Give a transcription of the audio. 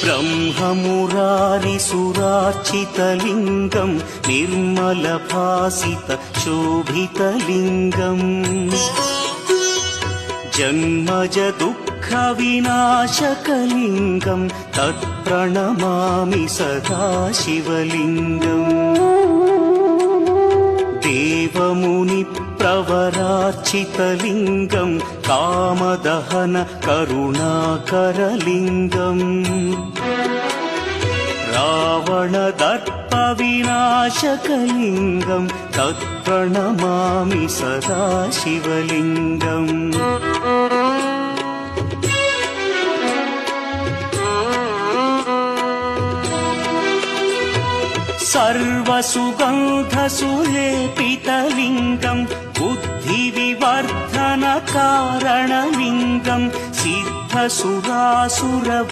ब्रह्ममुरारिसुरार्चितलिङ्गं निर्मलभासितशोभितलिङ्गम् जन्मज दुःखविनाशकलिङ्गं तत्प्रणमामि सदा शिवलिङ्गम् देवमुनिप्रवरार्चितलिङ्गं कामदहन करुणाकरलिङ्गम् रावणदर्पविनाशकलिङ्गं तत्प्रणमामि सदा शिवलिङ्गम् सर्वसुगन्धसुलेपितलिङ्गं बुद्धिविवर्धनकारणलिङ्गं सिद्धसुरासुर